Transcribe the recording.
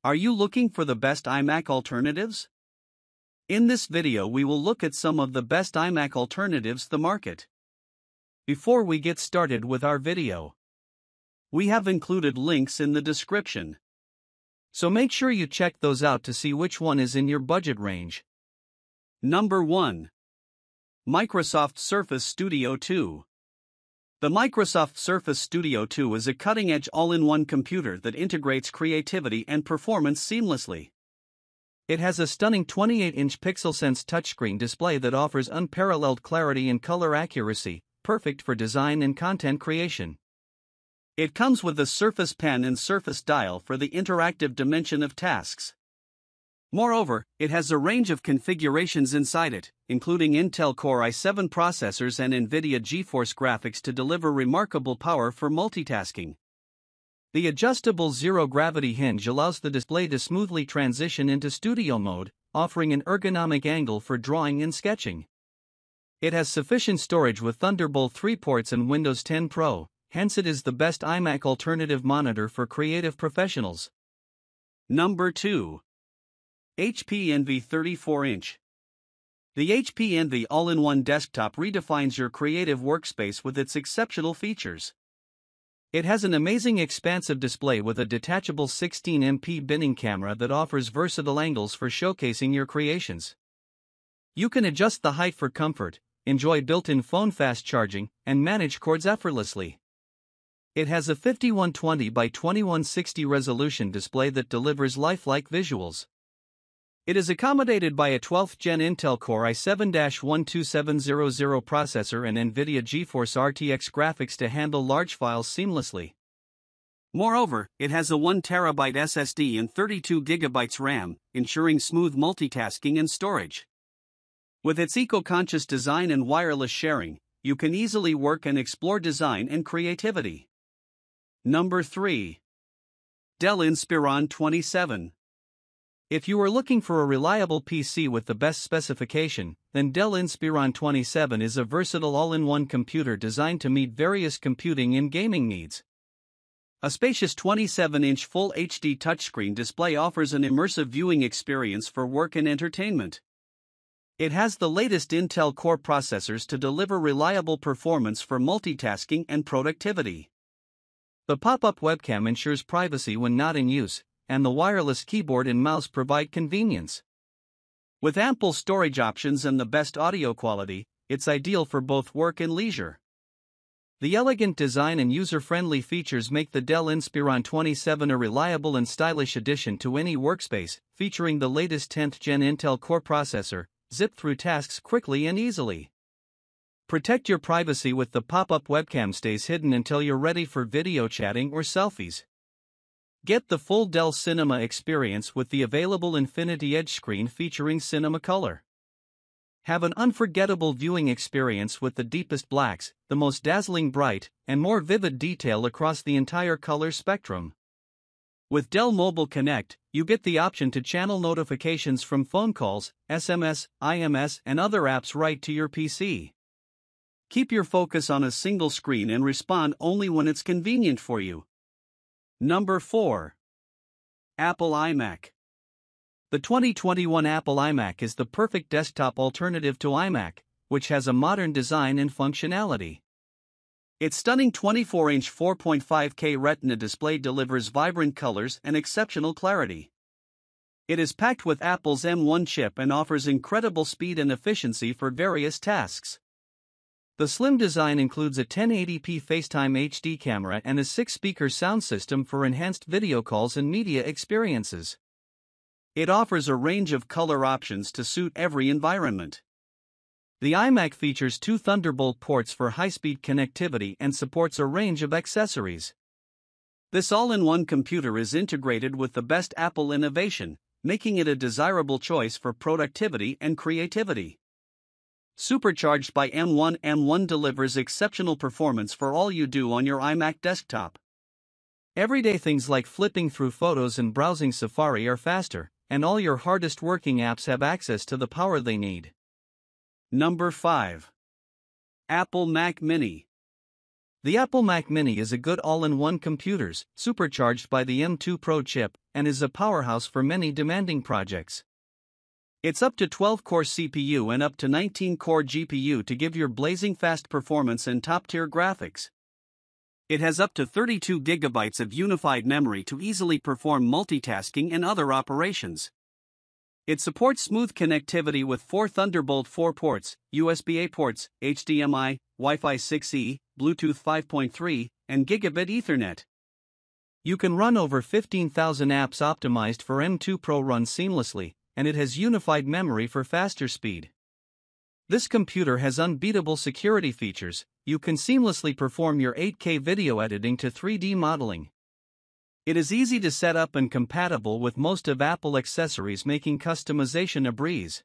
Are you looking for the best iMac alternatives? In this video we will look at some of the best iMac alternatives the market. Before we get started with our video, we have included links in the description, so make sure you check those out to see which one is in your budget range. Number 1. Microsoft Surface Studio 2. The Microsoft Surface Studio 2 is a cutting-edge all-in-one computer that integrates creativity and performance seamlessly. It has a stunning 28-inch PixelSense touchscreen display that offers unparalleled clarity and color accuracy, perfect for design and content creation. It comes with a Surface Pen and Surface Dial for the interactive dimension of tasks. Moreover, it has a range of configurations inside it, including Intel Core i7 processors and NVIDIA GeForce graphics to deliver remarkable power for multitasking. The adjustable zero-gravity hinge allows the display to smoothly transition into studio mode, offering an ergonomic angle for drawing and sketching. It has sufficient storage with Thunderbolt 3 ports and Windows 10 Pro, hence it is the best iMac alternative monitor for creative professionals. Number 2. HP Envy 34-inch. The HP Envy all-in-one desktop redefines your creative workspace with its exceptional features. It has an amazing expansive display with a detachable 16MP binning camera that offers versatile angles for showcasing your creations. You can adjust the height for comfort, enjoy built-in phone fast charging, and manage cords effortlessly. It has a 5120 by 2160 resolution display that delivers lifelike visuals. It is accommodated by a 12th Gen Intel Core i7-12700 processor and NVIDIA GeForce RTX graphics to handle large files seamlessly. Moreover, it has a 1TB SSD and 32GB RAM, ensuring smooth multitasking and storage. With its eco-conscious design and wireless sharing, you can easily work and explore design and creativity. Number 3. Dell Inspiron 27. If you are looking for a reliable PC with the best specification, then Dell Inspiron 27 is a versatile all-in-one computer designed to meet various computing and gaming needs. A spacious 27-inch Full HD touchscreen display offers an immersive viewing experience for work and entertainment. It has the latest Intel Core processors to deliver reliable performance for multitasking and productivity. The pop-up webcam ensures privacy when not in use, and the wireless keyboard and mouse provide convenience. With ample storage options and the best audio quality, it's ideal for both work and leisure. The elegant design and user-friendly features make the Dell Inspiron 27 a reliable and stylish addition to any workspace, featuring the latest 10th Gen Intel Core processor, zip through tasks quickly and easily. Protect your privacy with the pop-up webcam stays hidden until you're ready for video chatting or selfies. Get the full Dell Cinema experience with the available Infinity Edge screen featuring Cinema Color. Have an unforgettable viewing experience with the deepest blacks, the most dazzling bright, and more vivid detail across the entire color spectrum. With Dell Mobile Connect, you get the option to channel notifications from phone calls, SMS, IMS, and other apps right to your PC. Keep your focus on a single screen and respond only when it's convenient for you. Number 4. Apple iMac. The 2021 Apple iMac is the perfect desktop alternative to iMac, which has a modern design and functionality. Its stunning 24-inch 4.5K Retina display delivers vibrant colors and exceptional clarity. It is packed with Apple's M1 chip and offers incredible speed and efficiency for various tasks. The slim design includes a 1080p FaceTime HD camera and a 6-speaker sound system for enhanced video calls and media experiences. It offers a range of color options to suit every environment. The iMac features 2 Thunderbolt ports for high-speed connectivity and supports a range of accessories. This all-in-one computer is integrated with the best Apple innovation, making it a desirable choice for productivity and creativity. Supercharged by M1, M1 delivers exceptional performance for all you do on your iMac desktop. Everyday things like flipping through photos and browsing Safari are faster, and all your hardest working apps have access to the power they need. Number 5. Apple Mac Mini. The Apple Mac Mini is a good all-in-one computer, supercharged by the M2 Pro chip, and is a powerhouse for many demanding projects. It's up to 12-core CPU and up to 19-core GPU to give your blazing fast performance and top-tier graphics. It has up to 32 GB of unified memory to easily perform multitasking and other operations. It supports smooth connectivity with 4 Thunderbolt 4 ports, USB-A ports, HDMI, Wi-Fi 6E, Bluetooth 5.3, and Gigabit Ethernet. You can run over 15,000 apps optimized for M2 Pro run seamlessly, and it has unified memory for faster speed. This computer has unbeatable security features. You can seamlessly perform your 8K video editing to 3D modeling. It is easy to set up and compatible with most of Apple accessories, making customization a breeze.